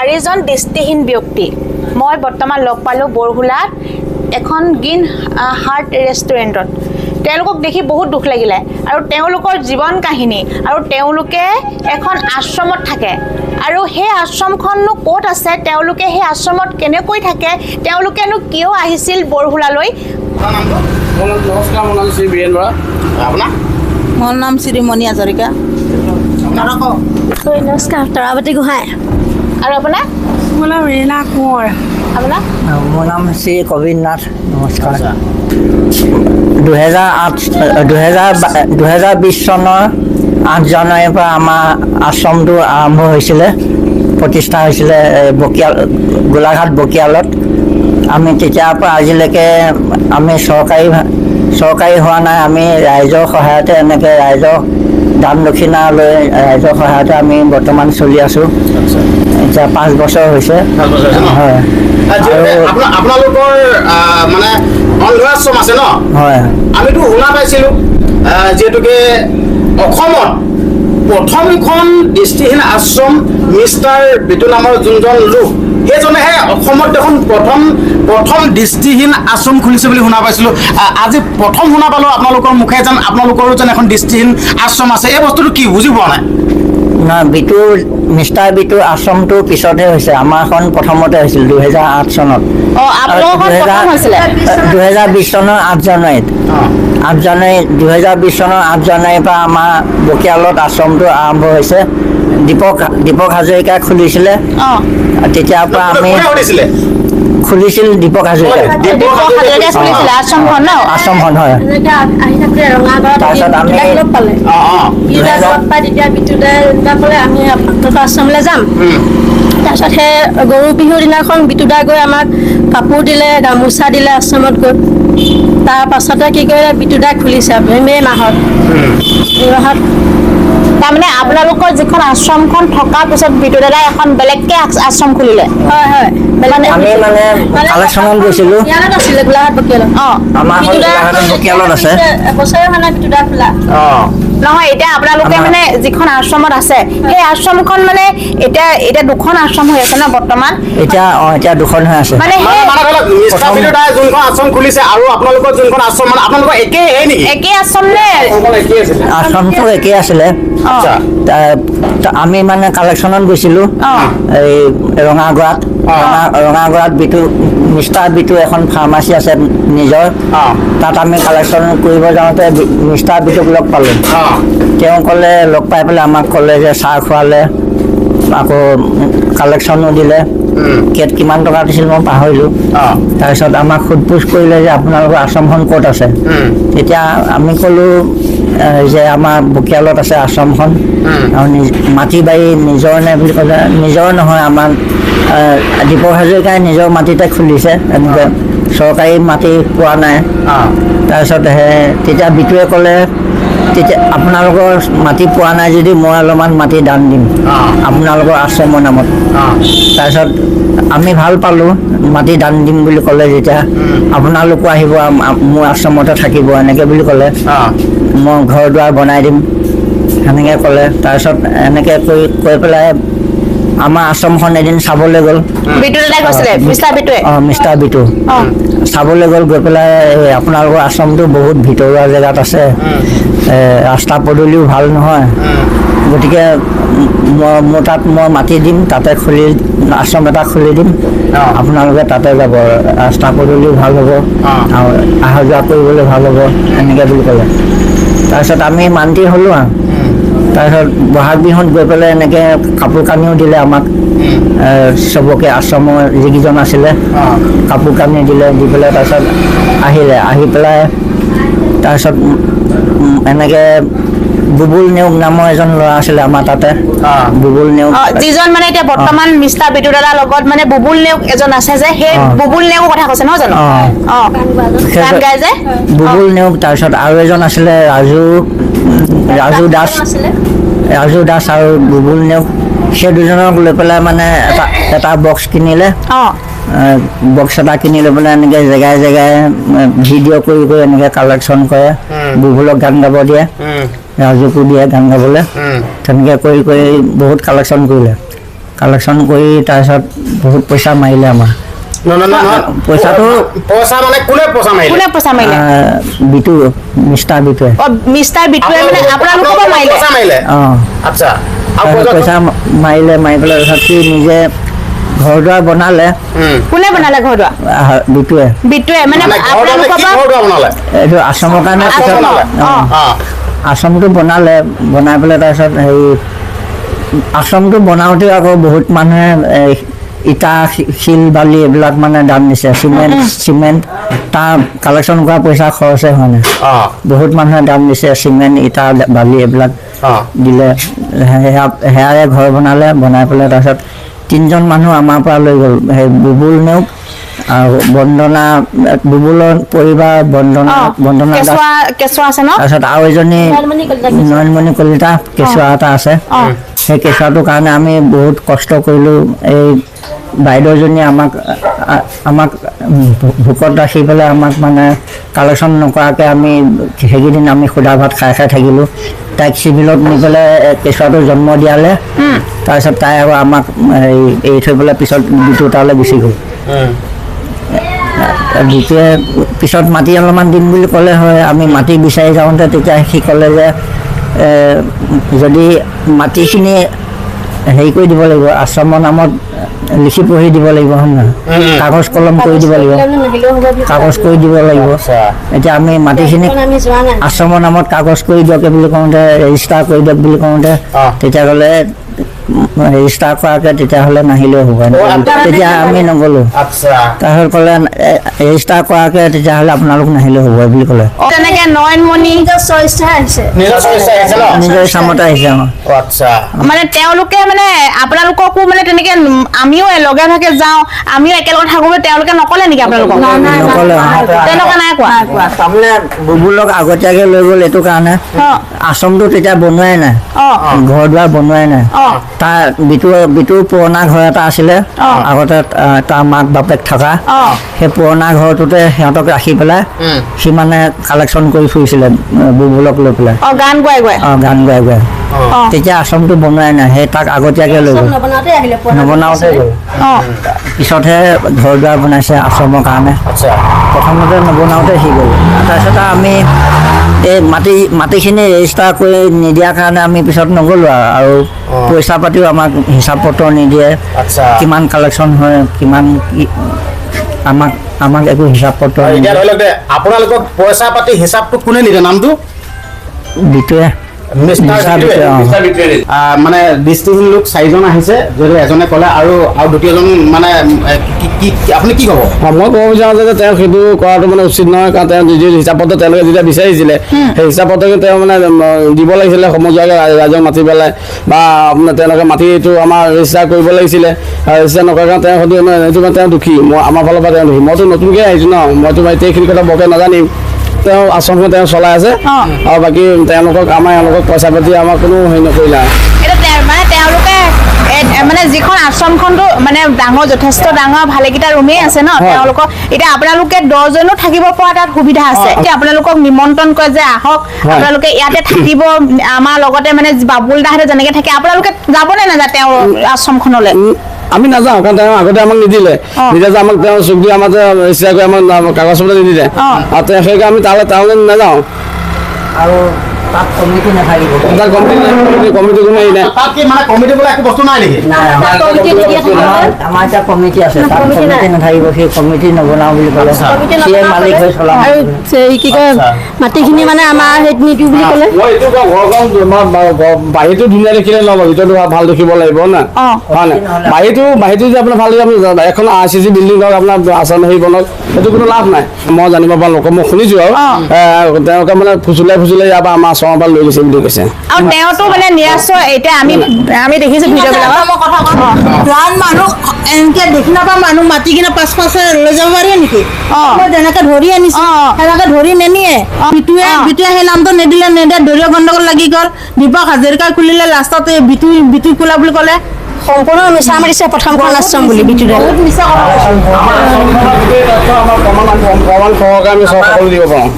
4জন দৃষ্টিহীন ব্যক্তি মই বৰ্তমান লগ পালোঁ বৰহুলাত এখন গ্ৰীণ হাৰ্ট ৰেষ্টুৰেণ্টত তেওঁলোকক দেখি বহুত দুখ লাগিলে আৰু তেওঁলোকৰ জীৱন কাহিনী আৰু তেওঁলোকে এখন আশ্ৰমত থাকে আৰু সেই আশ্ৰমখননো ক'ত আছে তেওঁলোকে সেই আশ্ৰমত কেনেকৈ থাকে তেওঁলোকেনো কিয় আহিছিল বৰহুলালৈ নমস্কাৰ মোৰ নাম শ্ৰী বীৰেন বৰা আপোনাৰ মোৰ নাম শ্ৰীমণি হাজৰিকা নমস্কাৰ তৰাৱতী গোহাঁই আৰু আপোনাৰ মোৰ নাম ৰীণা কোঁৱৰ আপোনাৰ মোৰ নাম শ্ৰী কবিৰ নাথ নমস্কাৰ 2020 চনৰ 8 জানুৱাৰীৰ পৰা আমাৰ আশ্ৰমটো আৰম্ভ হৈছিলে প্ৰতিষ্ঠা হৈছিলে গোলাঘাট বকিয়ালত আমি তেতিয়াৰ পৰা আজিলৈকে আমি চৰকাৰী হোৱা নাই আমি ৰাইজৰ সহায়তে এনেকৈ ৰাইজৰ দান দক্ষিণা লৈ ৰাইজৰ সহায়তে আমি বৰ্তমান চলি আছোঁ এতিয়া 5 বছৰ হৈছে হয় আপোনালোকৰ মানে অন্ধ আশ্ৰম আছে ন হয় আমিতো শুনা পাইছিলোঁ যিহেতুকে অসমত প্ৰথমখন দৃষ্টিহীন আশ্ৰম মিষ্টাৰ বিটু নামৰ যোনজন লোক সেইজনেহে অসমত দেখোন প্ৰথম দৃষ্টিহীন আশ্ৰম খুলিছে বুলি শুনা পাইছিলোঁ আজি প্ৰথম শুনা পালোঁ আপোনালোকৰ মুখে যেন আপোনালোকৰো যেন এখন দৃষ্টিহীন আশ্ৰম আছে এই বস্তুটো কি বুজি পোৱা নাই না মিষ্টাৰ বিটু আশ্ৰমটো পিছতহে হৈছে আমাৰখন প্ৰথমতে হৈছিল 2008 চনত 2020 চনৰ 8 জানুৱাৰীত 2020 চনৰ 8 জানুৱাৰীৰ পৰা আমাৰ বকিয়ালত আশ্ৰমটো আৰম্ভ হৈছে দীপক হাজৰিকাই খুলিছিলে তেতিয়াৰ পৰা আমি খুলিছিল দীপক হাজৰিকাই আশ্ৰমখন হয় তাৰপিছত আমি আশ্ৰমলৈ যাম তাৰপিছত সেই গৰু বিহুৰ দিনাখন বিটুদা গৈ আমাক কাপোৰ দিলে গামোচা দিলে আশ্ৰমত গৈ তাৰ পাছতে কি কৰিলে বিটুদাই খুলিছে মে' মাহত তাৰমানে আপোনালোকৰ যিখন আশ্ৰমখন থকাৰ পিছত বিটুদাদাই এখন বেলেগকে আশ্ৰম খুলিলে হয় হয় আমি মানে কালেকশ্যনত গৈছিলোঁ ইয়াত আছিলে গোলাঘাট বকিয়ালত আমাৰ বকিয়ালত আছে এবছৰে মানে বিটুদা খোলা নহয় এতিয়া আপোনালোকে মানে যিখন আশ্ৰমত আছে সেই আশ্ৰমখন মানে এতিয়া দুখন আশ্ৰম হৈ আছে ন বৰ্তমান এতিয়া দুখন হৈ আছে মানে যোনখন আশ্ৰম খুলিছে আৰু আপোনালোকৰ যোনখন আশ্ৰম মানে আপোনালোকৰ একেই আশ্ৰম নে আশ্ৰমটো একেই আছিলে আমি মানে কালেকশ্যনত গৈছিলোঁ এই ৰঙাগড়াত মিষ্টাৰ বিটু এখন ফাৰ্মাচী আছে নিজৰ তাত আমি কালেকশ্যন কৰিব যাওঁতে মিষ্টাৰ বিটুক লগ পালোঁ তেওঁ ক'লে লগ পাই পেলাই আমাক ক'লে যে চাহ খোৱালে আকৌ কালেকশ্যনো দিলে কিমান টকা দিছিল মই পাহৰিলোঁ তাৰপিছত আমাক সোধ-পোছ কৰিলে যে আপোনালোকৰ আশ্ৰমখন ক'ত আছে তেতিয়া আমি ক'লোঁ যে আমাৰ বকিয়ালত আছে আশ্ৰমখন আৰু মাটি বাৰী নিজৰ নে বুলি ক'লে নিজৰ নহয় আমাৰ দীপক হাজৰিকাই নিজৰ মাটিতে খুলিছে এনেকৈ চৰকাৰী মাটি পোৱা নাই তাৰপিছত তেতিয়া বিটুৱে ক'লে তেতিয়া আপোনালোকৰ মাটি পোৱা নাই যদি মই অলপমান মাটি দান দিম আপোনালোকৰ আশ্ৰমৰ নামত তাৰপিছত আমি ভাল পালোঁ মাটি দান দিম বুলি ক'লে যেতিয়া আপোনালোকো আহিব মোৰ আশ্ৰমতে থাকিব এনেকৈ বুলি ক'লে মই ঘৰ দুৱাৰ বনাই দিম সেনেকৈ ক'লে তাৰপিছত এনেকৈ কৈ পেলাই আমাৰ আশ্ৰমখন এদিন চাবলৈ গ'ল মিষ্টাৰ বিটু চাবলৈ গ'ল গৈ পেলাই আপোনালোকৰ আশ্ৰমটো বহুত ভিতৰুৱা জেগাত আছে ৰাস্তা পদূলিও ভাল নহয় গতিকে মোৰ তাত মই মাতি দিম তাতে আশ্ৰম এটা খুলি দিম আপোনালোকে তাতে যাব ৰাস্তা পদূলিও ভাল হ'ব আৰু অহা যোৱা কৰিবলৈ ভাল হ'ব এনেকৈ বুলি ক'লে তাৰপিছত আমি মান্তি হ'লোঁ আৰু তাৰপিছত বহাগ বিহুত গৈ পেলাই এনেকৈ কাপোৰ কানিও দিলে আমাক চবকে আশ্ৰমৰ যিকেইজন আছিলে কাপোৰ কানি দিলে দি পেলাই তাৰপিছত আহি পেলাই তাৰপিছত এনেকৈ বুবুল নেওগ নামৰ এজন ল'ৰা আছিলে আমাৰ তাতে বুবুল নেওগ যিজন মানে এতিয়া বৰ্তমান মিষ্টাৰ বিটু দাদাৰ লগত মানে বুবুল নেওগ এজন আছে যে সেই বুবুল নেওগৰ কথা কৈছে নহয় জানো গান গাই যে বুবুল নেওগ তাৰপিছত আৰু এজন আছিলে ৰাজু দাস আৰু বুবুল নেওগ সেই দুজনক লৈ পেলাই মানে এটা বক্স কিনিলে বক্স এটা কিনি লৈ পেলাই এনেকৈ জেগাই জেগাই ভিডিঅ' কৰি এনেকৈ কালেকশ্যন কৰে বুবুলক গান গাব দিয়ে ৰাজুকো দিয়ে গান গাবলৈ তেনেকৈ কৰি বহুত কালেকশ্যন কৰিলে কালেকশ্যন কৰি তাৰপিছত বহুত পইচা মাৰিলে আমাৰ পইচাটো পইচা মানে কোনে পইচা মাৰিলে কোনে পইচা মাৰিলে বিটু মিষ্টাৰ বিটুৱে মিষ্টাৰ বিটুৱে মানে আপোনালোকৰ পৰা মাৰিলে পইচা মাৰিলে অঁ আচ্ছা আৰু পইচা মাৰিলে মাৰি পেলাই তাৰপিছত সি নিজে ঘৰ দুৱাৰ বনালে কোনে বনালে ঘৰ দুৱাৰ বিটুৱে মানে আপোনালোকৰ পৰা এইটো আশ্ৰমৰ কাৰণে পিছত আশ্ৰমটো বনালে বনাই পেলাই তাৰপিছত হেৰি আশ্ৰমটো বনাওঁতে আকৌ বহুত মানুহে ইটা শিল বালি এইবিলাক মানে দাম দিছে চিমেণ্ট তাৰ কালেকশ্যন কৰা পইচা খৰচে হোৱা নাই বহুত মানুহে দাম দিছে চিমেণ্ট ইটা বালি এইবিলাক দিলে সেয়াৰে ঘৰ বনালে বনাই পেলাই তাৰপিছত 3জন মানুহ আমাৰ পৰা লৈ গ'ল সেই বুবুল নেওগ আৰু বন্দনা বুবুলৰ পৰিবাৰ বন্দনা কেঁচুৱা আছে ন তাৰপিছত আৰু এজনী নয়নমণি কলিতা কেঁচুৱা এটা আছে সেই কেঁচুৱাটোৰ কাৰণে আমি বহুত কষ্ট কৰিলোঁ এই বাইদেউজনী আমাক ভোকত ৰাখি পেলাই আমাক মানে কালেকশ্যন নকৰাকৈ আমি সেইকেইদিন আমি সুদা ভাত খাই থাকিলোঁ তাইক চিভিলত নি পেলাই কেঁচুৱাটো জন্ম দিয়ালে তাৰপিছত তাই আৰু আমাক এৰি থৈ পেলাই পিছত বিটু তালৈ গুচি গ'ল বিটুৱে পিছত মাটি অলপমান দিম বুলি ক'লে হয় আমি মাটি বিচাৰি যাওঁতে তেতিয়া সি ক'লে যে যদি মাটিখিনি হেৰি কৰি দিব লাগিব আশ্ৰমৰ নামত লিখি পঢ়ি দিব লাগিব হয় নহয় কাগজ কলম কৰি দিব লাগিব কাগজ কৰি দিব লাগিব এতিয়া আমি মাটিখিনি আশ্ৰমৰ নামত কাগজ কৰি দিয়কে বুলি কওঁতে ৰেজিষ্টাৰ কৰি দিয়ক বুলি কওঁতে তেতিয়া ক'লে ৰেজিষ্টাৰ কৰাকৈ তেতিয়াহ'লে নাহিলেও হ'ব তেতিয়া আমি নগ'লোঁ তাৰপিছত ক'লে ৰেজিষ্টাৰ কৰাকৈ তেতিয়াহ'লে আপোনালোক নাহিলেও হ'ব বুলি ক'লে তেনেকে নয়নমণি নিজৰ ইচ্ছামতে আহিছে মানে তেওঁলোকে মানে আপোনালোককো মানে তেনেকে আমিও লগে ভাগে যাওঁ আমিও একেলগে থাকোঁ তেওঁলোকে নকলে নেকি আপোনালোকক নকলে তেনেকুৱা নাই কোৱা তাৰমানে বুবুলক আগতীয়াকৈ লৈ গ'ল এইটো কাৰণে আশ্ৰমটো তেতিয়া বনোৱাই নাই ঘৰ দুৱাৰ বনোৱাই নাই তাৰ বিটুৰ পুৰণা ঘৰ এটা আছিলে আগতে তাৰ মাক বাপেক থকা সেই পুৰণা ঘৰটোতে সিহঁতক ৰাখি পেলাই সি মানে কালেকশ্যন কৰি ফুৰিছিলে বুবুলক লৈ পেলাই গান গাই তেতিয়া আশ্ৰমটো বনোৱাই নাই সেই তাক আগতীয়াকৈ লৈ গ'ল নবনাওঁতে গ'ল পিছতহে ঘৰ দুৱাৰ বনাইছে আশ্ৰমৰ কাৰণে প্ৰথমতে নবনাওঁতে সি গ'ল তাৰপিছত আমি এই মাটিখিনি ৰেজিষ্টাৰ কৰি নিদিয়াৰ কাৰণে আমি পিছত নগ'লোঁ আৰু পইচা পাতিও আমাক হিচাপ পত্ৰ নিদিয়ে কিমান কালেকশ্যন হয় কিমান আমাক একো হিচাপ পত্ৰ আপোনালোকক পইচা পাতি হিচাপটো কোনে নিদিয়ে নামটো বিটুৱে মানে দৃষ্টিহীন লোক 4জন আহিছে যদি এজনে ক'লে আৰু দ্বিতীয়জন মানে আপুনি কি ক'ব মই ক'ব বিচাৰোঁ যে তেওঁ সেইটো কৰাটো মানে উচিত নহয় কাৰণ তেওঁ যি হিচাপ পত্ৰ তেওঁলোকে যেতিয়া বিচাৰিছিলে সেই হিচাপ পত্ৰকে তেওঁ মানে দিব লাগিছিলে সমজুৱাকৈ ৰাইজক মাতি পেলাই বা তেওঁলোকে মাটিটো আমাৰ ৰেজিষ্টাৰ কৰিব লাগিছিলে ৰেজিষ্টাৰ নকৰাৰ কাৰণে তেওঁ সেইটো সেইটো তেওঁ দুখী মই আমাৰ ফালৰ পৰা তেওঁ দুখী মইতো নতুনকৈ আহিছোঁ ন মইতো এইখিনি কথা বৰকৈ নাজানিম তেওঁ আশ্ৰমখন তেওঁ চলাই আছে আৰু বাকী তেওঁলোকক পইচা পাতি আমাৰ কোনো হেৰি নকৰিলে মানে তেওঁলোকে মানে যিখন আশ্ৰমখনটো মানে ডাঙৰ যথেষ্ট ডাঙৰ ভালেকেইটা ৰুমেই আছে ন তেওঁলোকক এতিয়া আপোনালোকে 10জনো থাকিব পৰা তাত সুবিধা আছে এতিয়া আপোনালোকক নিমন্ত্ৰণ কৰে যে আহক আপোনালোকে ইয়াতে থাকিব আমাৰ লগতে মানে বাবুল দাহঁতে যেনেকে থাকে আপোনালোকে যাবনে নাযায় তেওঁৰ আশ্ৰমখনলৈ আমি নাযাওঁ কাৰণ তেওঁ আগতে আমাক নিদিলে যে আমাক তেওঁ চুক দি আমাৰ ৰেজিষ্টাৰ কৰি আমাক কাগজ পত্ৰ নিদিলে আৰু সেইকাৰণে আমি তালৈ নাযাওঁ আৰু তাত কমিটি নাথাকিব তাত কমিটি কোনো হেৰি নাই তাত কি মানে কমিটি বোলে একো বস্তু নাই নেকি আমাৰ এতিয়া কমিটি আছে তাত কমিটি নাথাকিব সেই কমিটি নবনাওঁ বুলি ক'লে সিয়ে মালিক হৈ চলাওঁ আৰু কি কয় মাটিখিনি মানে আমাৰ সেইটো নিদিওঁ বুলি ক'লে মই এইটো ঘৰখন বাহিৰটো ধুনীয়া দেখিলে নহ'ব ভিতৰটো ভাল দেখিব লাগিব না হয় নাই বাহিৰটো যে আপোনাৰ ভাল এখন RCC বিল্ডিং হওক আপোনাৰ আশ্ৰম হেৰি বনক সেইটো কোনো লাভ নাই মই জানিব পৰা লোক মই শুনিছোঁ আৰু তেওঁলোকে মানে ফুচুলাই ইয়াৰ পৰা আমাৰ আশ্ৰমৰ পৰা লৈ গৈছে বুলি কৈছে আৰু তেওঁতো মানে নিৰাশ্ৰ এতিয়া আমি দেখিছোঁ ভিডিঅ'বিলাকত মানুহ এনেকে দেখি নাপাওঁ মানুহ মাতি কিনে পাঁচ লৈ যাব পাৰি নেকি মই যেনেকে ধৰি আনিছো সেনেকে ধৰি নেনিয়ে বিটুৱে সেই নামটো নিদিয়ে ধৰিও গণ্ডগোল লাগি গ'ল দীপক হাজৰিকা খুলিলে লাষ্টত বিটু খোলা বুলি ক'লে সম্পূৰ্ণ মিছা মাৰিছে প্ৰথমখন আশ্ৰম বুলি বিটুৰে প্ৰমাণ সহকাৰে আমি সকলো দিব পাৰোঁ